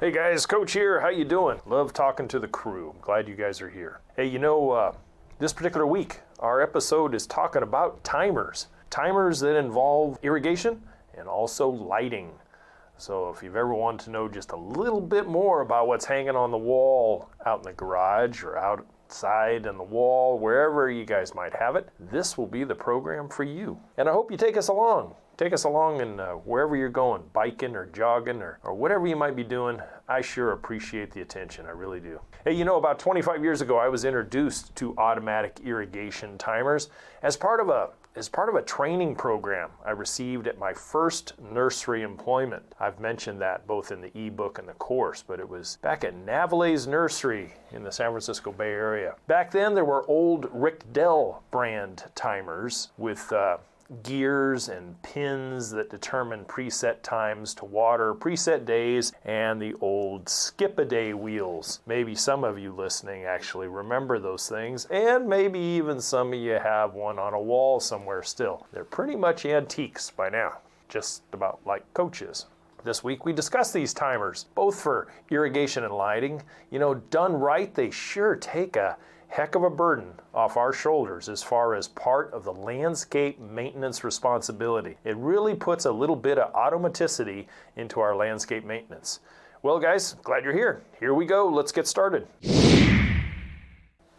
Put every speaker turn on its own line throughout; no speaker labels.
Hey guys, Coach here. How you doing? Love talking to the crew. I'm glad you guys are here. Hey, this particular week, our episode is talking about timers. Timers that involve irrigation and also lighting. So if you've ever wanted to know just a little bit more about what's hanging on the wall out in the garage or outside on the wall, wherever you guys might have it, this will be the program for you. And I hope you take us along. Take us along in wherever you're going, biking or jogging or whatever you might be doing. I sure appreciate the attention, I really do. Hey, about 25 years ago, I was introduced to automatic irrigation timers as part of a training program I received at my first nursery employment. I've mentioned that both in the eBook and the course, but it was back at Navalets Nursery in the San Francisco Bay Area. Back then, there were old Rick Dell brand timers with gears and pins that determine preset times to water, preset days, and the old skip-a-day wheels. Maybe some of you listening actually remember those things, and maybe even some of you have one on a wall somewhere still. They're pretty much antiques by now, just about like Coach's. This week we discuss these timers, both for irrigation and lighting. Done right, they sure take a heck of a burden off our shoulders as far as part of the landscape maintenance responsibility. It really puts a little bit of automaticity into our landscape maintenance. Well guys, glad you're here. Here we go, let's get started.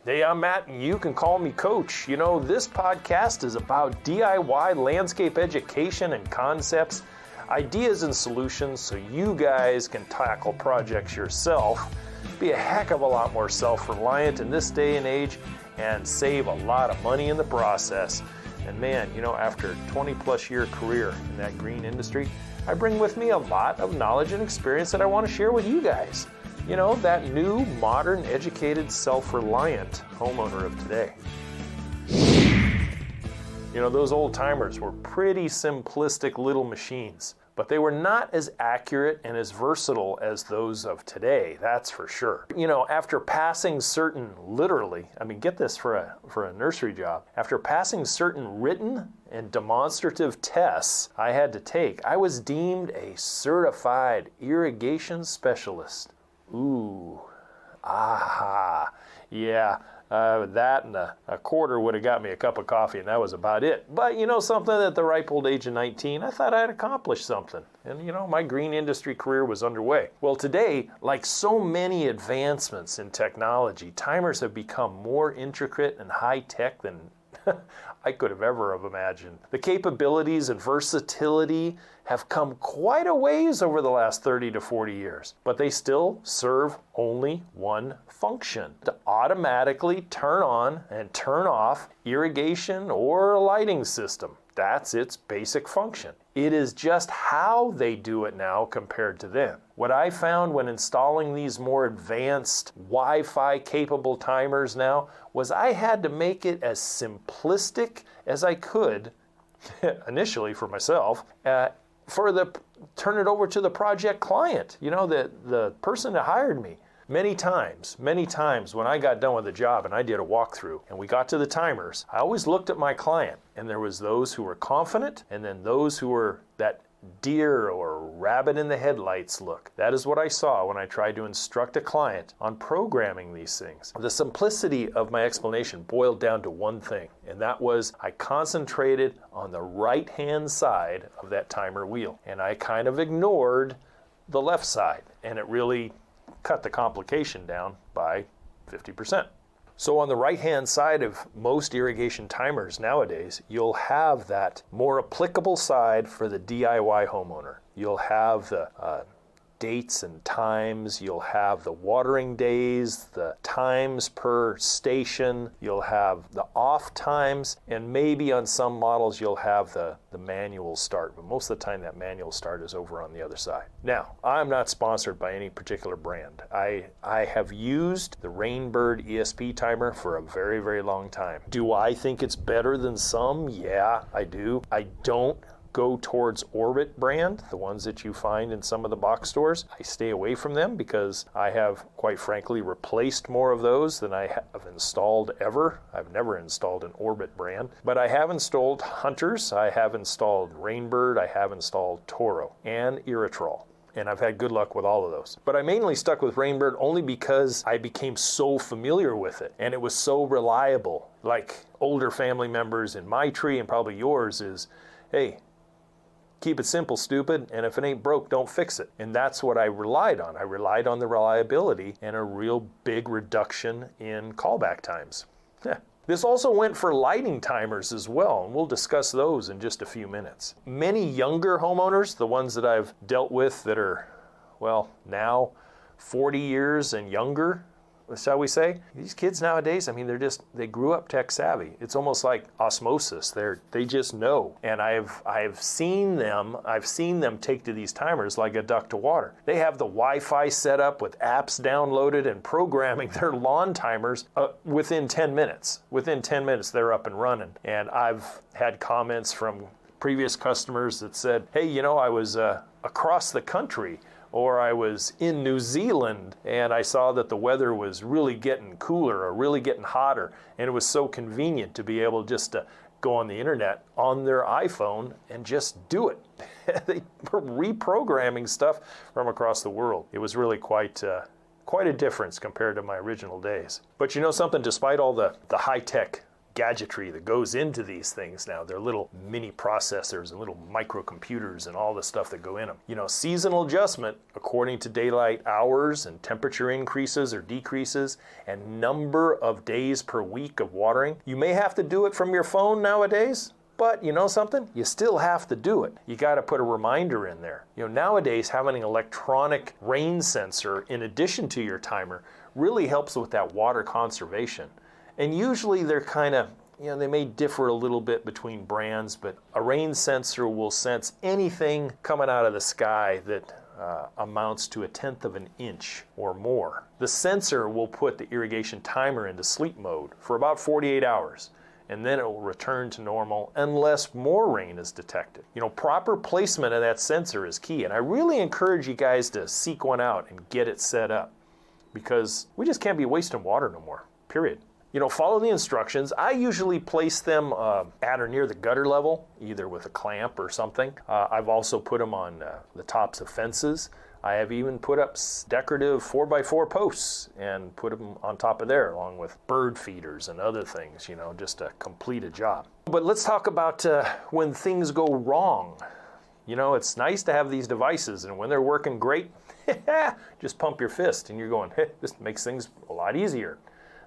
Hey, I'm Matt, and you can call me Coach. This podcast is about DIY landscape education and concepts, ideas and solutions so you guys can tackle projects yourself, be a heck of a lot more self-reliant in this day and age, and save a lot of money in the process. And man, after a 20-plus year career in that green industry, I bring with me a lot of knowledge and experience that I want to share with you guys. That new, modern, educated, self-reliant homeowner of today. Those old timers were pretty simplistic little machines, but they were not as accurate and as versatile as those of today, that's for sure. After passing certain, get this for a nursery job, after passing certain written and demonstrative tests I had to take, I was deemed a certified irrigation specialist. Ooh, aha, yeah. That and a quarter would have got me a cup of coffee, and that was about it. But something at the ripe old age of 19, I thought I'd accomplished something. And my green industry career was underway. Well, today, like so many advancements in technology, timers have become more intricate and high-tech than I could have ever imagined. The capabilities and versatility have come quite a ways over the last 30 to 40 years, but they still serve only one function: to automatically turn on and turn off irrigation or a lighting system. That's its basic function. It is just how they do it now compared to then. What I found when installing these more advanced Wi-Fi capable timers now was I had to make it as simplistic as I could, initially for myself, turn it over to the project client, the person that hired me. Many times when I got done with the job and I did a walkthrough and we got to the timers, I always looked at my client, and there was those who were confident and then those who were that deer or rabbit in the headlights look. That is what I saw when I tried to instruct a client on programming these things. The simplicity of my explanation boiled down to one thing, and that was I concentrated on the right-hand side of that timer wheel, and I kind of ignored the left side, and it really cut the complication down by 50%. So on the right-hand side of most irrigation timers nowadays, you'll have that more applicable side for the DIY homeowner. You'll have the dates and times, you'll have the watering days, the times per station, you'll have the off times, and maybe on some models you'll have the manual start, but most of the time that manual start is over on the other side. Now, I'm not sponsored by any particular brand. I have used the Rainbird ESP timer for a very, very long time. Do I think it's better than some? Yeah, I do. I don't go towards Orbit brand, the ones that you find in some of the box stores. I stay away from them because I have, quite frankly, replaced more of those than I have installed ever. I've never installed an Orbit brand, but I have installed Hunters, I have installed Rainbird, I have installed Toro, and Irritrol. And I've had good luck with all of those. But I mainly stuck with Rainbird only because I became so familiar with it and it was so reliable. Like older family members in my tree and probably yours is, hey, keep it simple, stupid, and if it ain't broke, don't fix it. And that's what I relied on. I relied on the reliability and a real big reduction in callback times. This also went for lighting timers as well, and we'll discuss those in just a few minutes. Many younger homeowners, the ones that I've dealt with that are, well, now 40 years and younger, shall we say, these kids nowadays, I mean, they grew up tech savvy. It's almost like osmosis. They just know. And I've seen them take to these timers like a duck to water. They have the Wi-Fi set up with apps downloaded and programming their lawn timers within 10 minutes. Within 10 minutes, they're up and running. And I've had comments from previous customers that said, hey, you know, I was across the country, or I was in New Zealand and I saw that the weather was really getting cooler or really getting hotter, and it was so convenient to be able just to go on the internet on their iPhone and just do it. They were reprogramming stuff from across the world. It was really quite a difference compared to my original days. But you know something, despite all the high-tech gadgetry that goes into these things now, they're little mini processors and little microcomputers and all the stuff that go in them. You know, seasonal adjustment according to daylight hours and temperature increases or decreases and number of days per week of watering. You may have to do it from your phone nowadays, but you know something? You still have to do it. You got to put a reminder in there. You know, nowadays having an electronic rain sensor in addition to your timer really helps with that water conservation. And usually they're kind of, you know, they may differ a little bit between brands, but a rain sensor will sense anything coming out of the sky that amounts to 1/10 of an inch or more. The sensor will put the irrigation timer into sleep mode for about 48 hours, and then it will return to normal unless more rain is detected. You know, proper placement of that sensor is key, and I really encourage you guys to seek one out and get it set up, because we just can't be wasting water no more, period. You know, follow the instructions. I usually place them at or near the gutter level, either with a clamp or something. I've also put them on the tops of fences. I have even put up decorative 4x4 posts and put them on top of there, along with bird feeders and other things, you know, just to complete a job. But let's talk about when things go wrong. You know, it's nice to have these devices, and when they're working great, just pump your fist and you're going, hey, this makes things a lot easier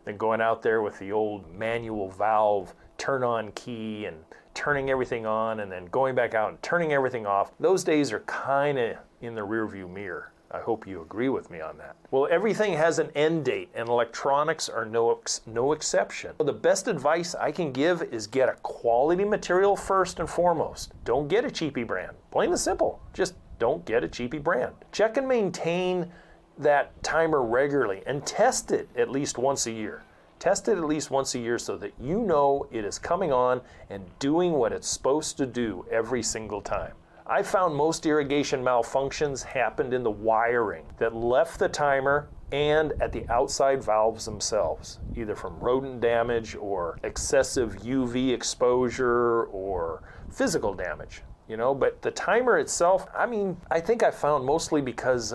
than going out there with the old manual valve turn on key and turning everything on and then going back out and turning everything off. Those days are kind of in the rearview mirror. I hope you agree with me on that. Well, everything has an end date, and electronics are no exception. The best advice I can give is get a quality material first and foremost. Don't get a cheapy brand. Plain and simple. Just don't get a cheapy brand. Check and maintain that timer regularly and test it at least once a year. Test it at least once a year so that you know it is coming on and doing what it's supposed to do every single time. I found most irrigation malfunctions happened in the wiring that left the timer and at the outside valves themselves, either from rodent damage or excessive UV exposure or physical damage, you know. But the timer itself, I mean, I think I found mostly because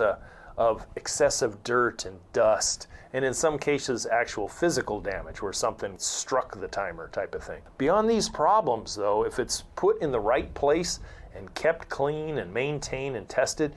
of excessive dirt and dust, and in some cases actual physical damage where something struck the timer type of thing. Beyond these problems though, if it's put in the right place and kept clean and maintained and tested,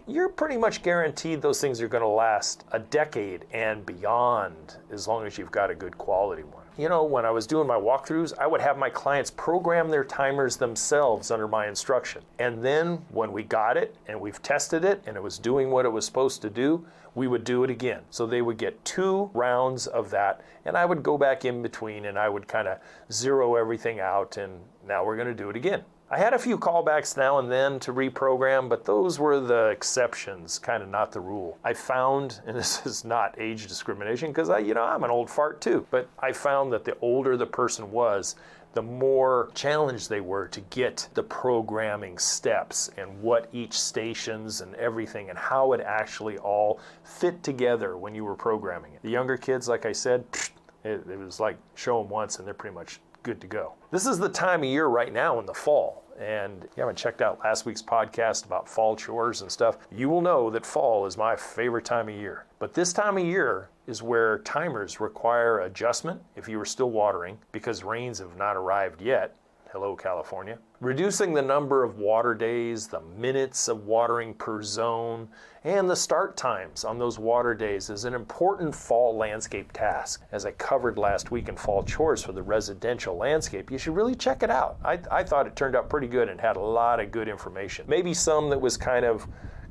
you're pretty much guaranteed those things are going to last a decade and beyond, as long as you've got a good quality one. You know, when I was doing my walkthroughs, I would have my clients program their timers themselves under my instruction. And then when we got it and we've tested it and it was doing what it was supposed to do, we would do it again. So they would get 2 rounds of that, and I would go back in between and I would kind of zero everything out, and now we're going to do it again. I had a few callbacks now and then to reprogram, but those were the exceptions, kind of not the rule. I found, and this is not age discrimination, because I'm an old fart too, but I found that the older the person was, the more challenged they were to get the programming steps and what each stations and everything and how it actually all fit together when you were programming it. The younger kids, like I said, it was like show them once and they're pretty much good to go. This is the time of year right now in the fall, and you haven't checked out last week's podcast about fall chores and stuff, you will know that fall is my favorite time of year. But this time of year is where timers require adjustment if you are still watering because rains have not arrived yet. Hello, California. Reducing the number of water days, the minutes of watering per zone, and the start times on those water days is an important fall landscape task. As I covered last week in fall chores for the residential landscape, you should really check it out. I thought it turned out pretty good and had a lot of good information. Maybe some that was kind of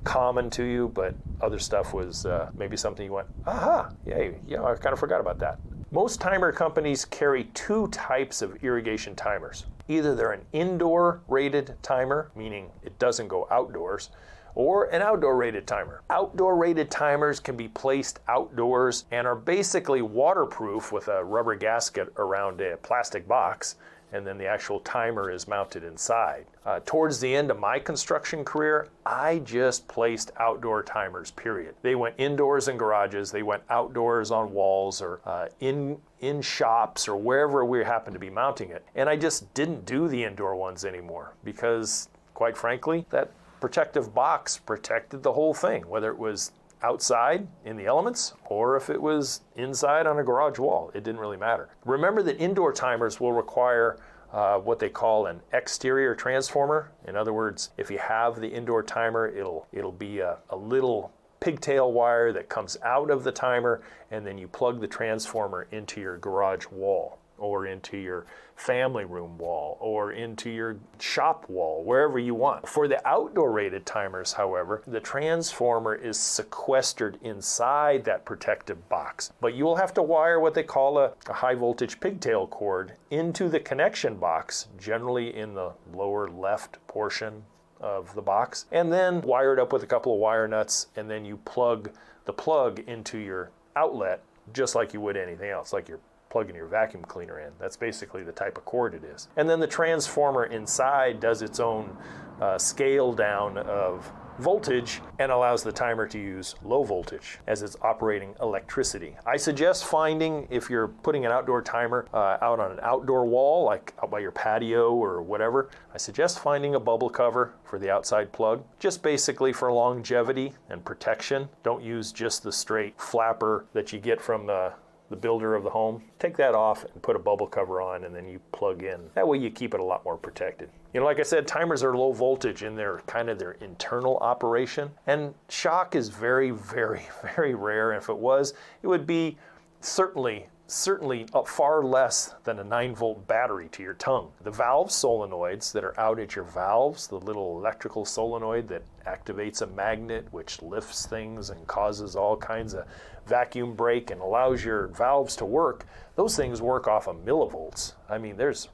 common to you, but other stuff was maybe something you went, aha, yay, yeah, I kind of forgot about that. Most timer companies carry two types of irrigation timers. Either they're an indoor rated timer, meaning it doesn't go outdoors, or an outdoor rated timer. Outdoor rated timers can be placed outdoors and are basically waterproof with a rubber gasket around a plastic box, and then the actual timer is mounted inside. Towards the end of my construction career, I just placed outdoor timers, period. They went indoors in garages, they went outdoors on walls or in shops or wherever we happen to be mounting it. And I just didn't do the indoor ones anymore because, quite frankly, that protective box protected the whole thing, whether it was outside in the elements or if it was inside on a garage wall. It didn't really matter. Remember that indoor timers will require what they call an exterior transformer. In other words, if you have the indoor timer, it'll be a little pigtail wire that comes out of the timer, and then you plug the transformer into your garage wall or into your family room wall or into your shop wall, wherever you want. For the outdoor rated timers, however, the transformer is sequestered inside that protective box, but you will have to wire what they call a high voltage pigtail cord into the connection box, generally in the lower left portion of the box, and then wire it up with a couple of wire nuts, and then you plug the plug into your outlet just like you would anything else, like you're plugging your vacuum cleaner in. That's basically the type of cord it is. And then the transformer inside does its own scale down of voltage and allows the timer to use low voltage as it's operating electricity. I suggest finding, if you're putting an outdoor timer out on an outdoor wall, like out by your patio or whatever, I suggest finding a bubble cover for the outside plug, just basically for longevity and protection. Don't use just the straight flapper that you get from the builder of the home. Take that off and put a bubble cover on, and then you plug in. That way you keep it a lot more protected. You know, like I said, timers are low voltage in their internal operation, and shock is very, very, very rare. And if it was, it would be certainly far less than a 9-volt battery to your tongue. The valve solenoids that are out at your valves, the little electrical solenoid that activates a magnet which lifts things and causes all kinds of vacuum brake and allows your valves to work, those things work off of millivolts. I mean, there's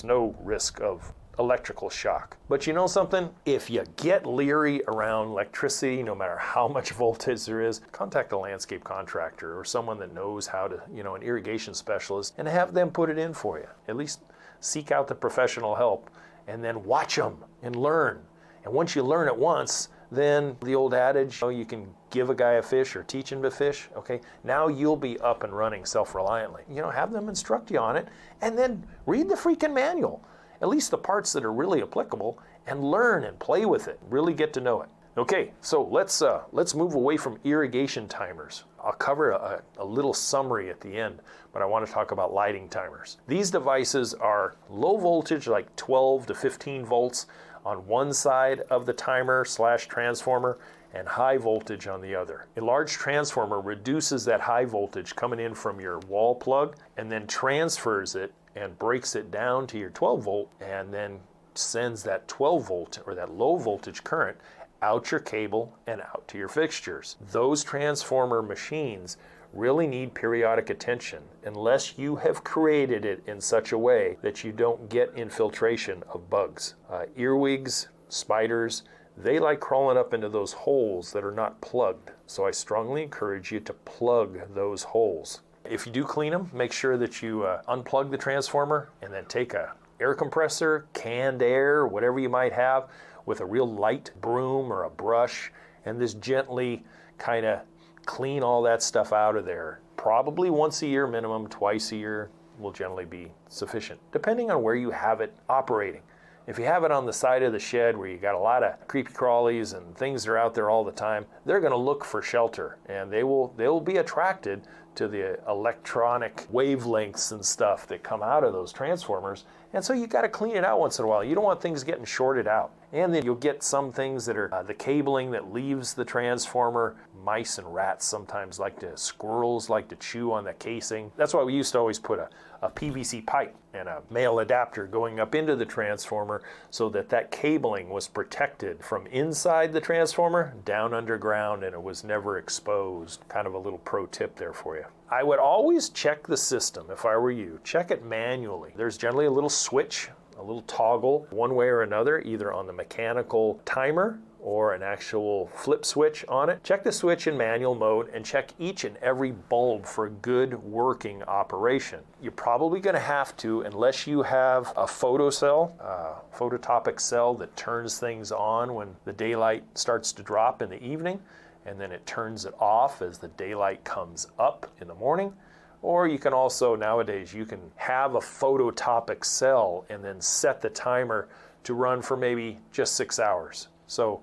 no risk of electrical shock. But you know something? If you get leery around electricity, no matter how much voltage there is, contact a landscape contractor or someone that knows how to, an irrigation specialist, and have them put it in for you. At least seek out the professional help and then watch them and learn. And once you learn it once, then the old adage, you can give a guy a fish or teach him to fish, okay? Now you'll be up and running self-reliantly. Have them instruct you on it, and then read the freaking manual, at least the parts that are really applicable, and learn and play with it, really get to know it. Okay, so let's move away from irrigation timers. I'll cover a little summary at the end, but I want to talk about lighting timers. These devices are low voltage, like 12 to 15 volts on one side of the timer/transformer, and high voltage on the other. A large transformer reduces that high voltage coming in from your wall plug and then transfers it and breaks it down to your 12 volt and then sends that 12 volt or that low voltage current out your cable and out to your fixtures. Those transformer machines really need periodic attention unless you have created it in such a way that you don't get infiltration of bugs. Earwigs, spiders, they like crawling up into those holes that are not plugged. So I strongly encourage you to plug those holes. If you do clean them, make sure that you unplug the transformer and then take a air compressor, canned air, whatever you might have, with a real light broom or a brush, and just gently kind of clean all that stuff out of there. Probably once a year minimum, twice a year will generally be sufficient, depending on where you have it operating. If you have it on the side of the shed where you got a lot of creepy crawlies and things that are out there all the time, they're going to look for shelter, and they will be attracted to the electronic wavelengths and stuff that come out of those transformers. And so you got to clean it out once in a while. You don't want things getting shorted out. And then you'll get some things that are the cabling that leaves the transformer. Mice and rats sometimes squirrels like to chew on the casing. That's why we used to always put a PVC pipe and a male adapter going up into the transformer so that cabling was protected from inside the transformer down underground and it was never exposed. Kind of a little pro tip there for you. I would always check the system if I were you. Check it manually. There's generally a little switch, a little toggle, one way or another, either on the mechanical timer or an actual flip switch on it. Check the switch in manual mode and check each and every bulb for good working operation. You're probably going to have to, unless you have a phototopic cell that turns things on when the daylight starts to drop in the evening, and then it turns it off as the daylight comes up in the morning. Or you can also, nowadays, you can have a phototopic cell and then set the timer to run for maybe just 6 hours. So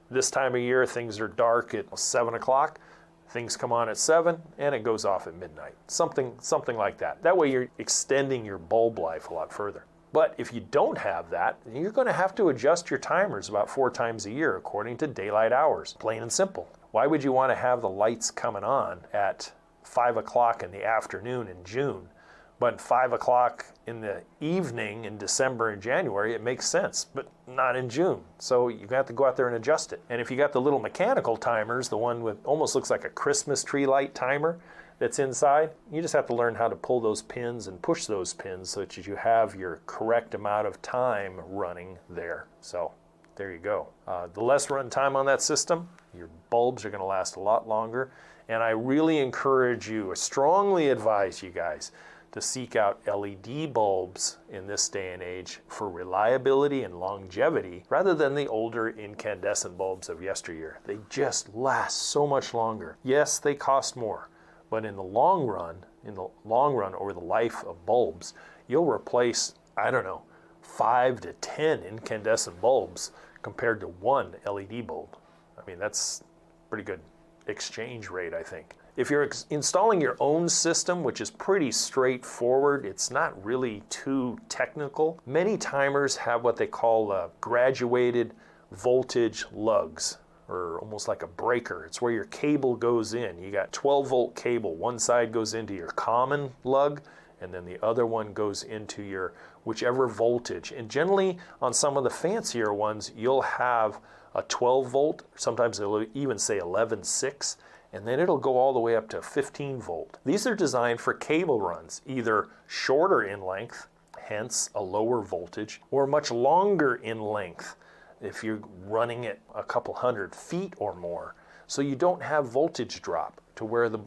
this time of year, things are dark at 7 o'clock, things come on at 7, and it goes off at midnight. Something like that. That way you're extending your bulb life a lot further. But if you don't have that, you're going to have to adjust your timers about 4 times a year according to daylight hours, plain and simple. Why would you want to have the lights coming on at 5 o'clock in the afternoon in June, but 5 o'clock in the evening in December and January? It makes sense, but not in June. So you have to go out there and adjust it. And if you got the little mechanical timers, the one with almost looks like a Christmas tree light timer that's inside, you just have to learn how to pull those pins and push those pins so that you have your correct amount of time running there. So there you go. The less run time on that system, your bulbs are going to last a lot longer. And I really encourage you, I strongly advise you guys to seek out LED bulbs in this day and age for reliability and longevity rather than the older incandescent bulbs of yesteryear. They just last so much longer. Yes, they cost more, but in the long run over the life of bulbs, you'll replace, 5 to 10 incandescent bulbs compared to one LED bulb. I mean, that's pretty good exchange rate, I think. If you're installing your own system, which is pretty straightforward, it's not really too technical. Many timers have what they call graduated voltage lugs, or almost like a breaker. It's where your cable goes in. You got 12-volt cable. One side goes into your common lug, and then the other one goes into your whichever voltage. And generally, on some of the fancier ones, you'll have a 12-volt, sometimes they'll even say 11.6, and then it'll go all the way up to 15-volt. These are designed for cable runs, either shorter in length, hence a lower voltage, or much longer in length, if you're running it a couple 100 feet or more. So you don't have voltage drop to where the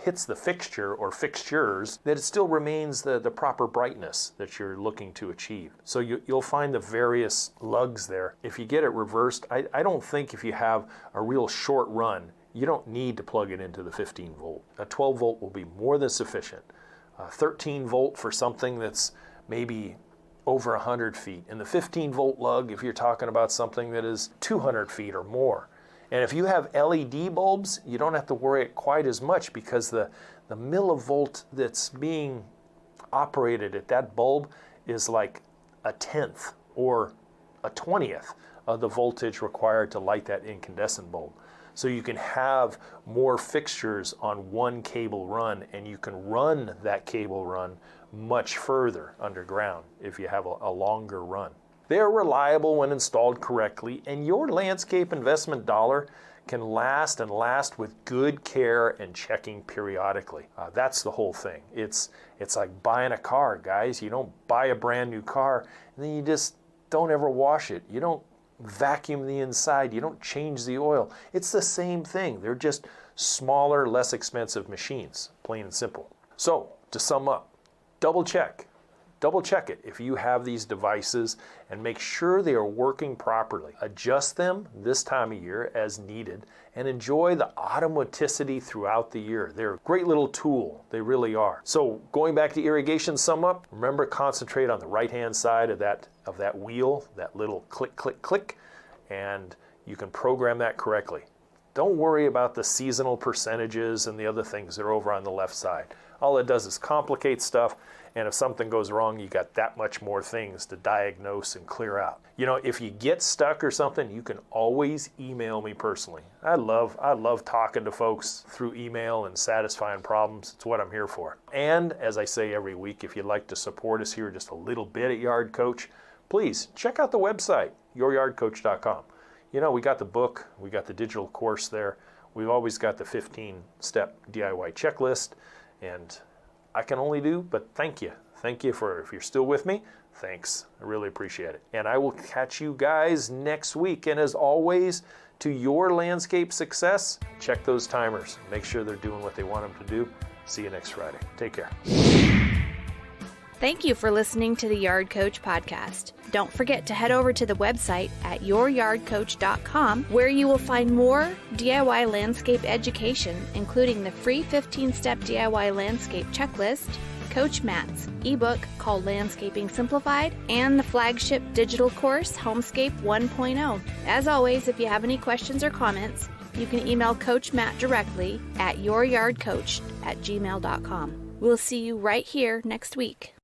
hits the fixture or fixtures, that it still remains the proper brightness that you're looking to achieve. So you'll find the various lugs there. If you get it reversed, I don't think if you have a real short run, you don't need to plug it into the 15-volt. A 12-volt will be more than sufficient. 13-volt for something that's maybe over 100 feet. And the 15-volt lug, if you're talking about something that is 200 feet or more. And if you have LED bulbs, you don't have to worry quite as much because the millivolt that's being operated at that bulb is like a 1/10 or a 20th of the voltage required to light that incandescent bulb. So you can have more fixtures on one cable run, and you can run that cable run much further underground if you have a longer run. They are reliable when installed correctly, and your landscape investment dollar can last and last with good care and checking periodically. That's the whole thing. It's like buying a car, guys. You don't buy a brand new car and then you just don't ever wash it. You don't vacuum the inside. You don't change the oil. It's the same thing. They're just smaller, less expensive machines, plain and simple. So, to sum up, double check double check it if you have these devices and make sure they are working properly. Adjust them this time of year as needed and enjoy the automaticity throughout the year. They're a great little tool. They really are. So going back to irrigation sum up, remember, concentrate on the right-hand side of that wheel, that little click, click, click, and you can program that correctly. Don't worry about the seasonal percentages and the other things that are over on the left side. All it does is complicate stuff, and if something goes wrong, you got that much more things to diagnose and clear out. You know, if you get stuck or something, you can always email me personally. I love talking to folks through email and satisfying problems. It's what I'm here for. And as I say every week, if you'd like to support us here just a little bit at Yard Coach, please check out the website, youryardcoach.com. You know, we got the book, we got the digital course there. We've always got the 15-step DIY checklist, and I can only do but thank you. Thank you for, if you're still with me, thanks. I really appreciate it. And I will catch you guys next week. And as always, to your landscape success, check those timers. Make sure they're doing what they want them to do. See you next Friday. Take care.
Thank you for listening to the Yard Coach podcast. Don't forget to head over to the website at youryardcoach.com, where you will find more DIY landscape education, including the free 15-step DIY landscape checklist, Coach Matt's eBook called Landscaping Simplified, and the flagship digital course, Homescape 1.0. As always, if you have any questions or comments, you can email Coach Matt directly at youryardcoach@gmail.com. We'll see you right here next week.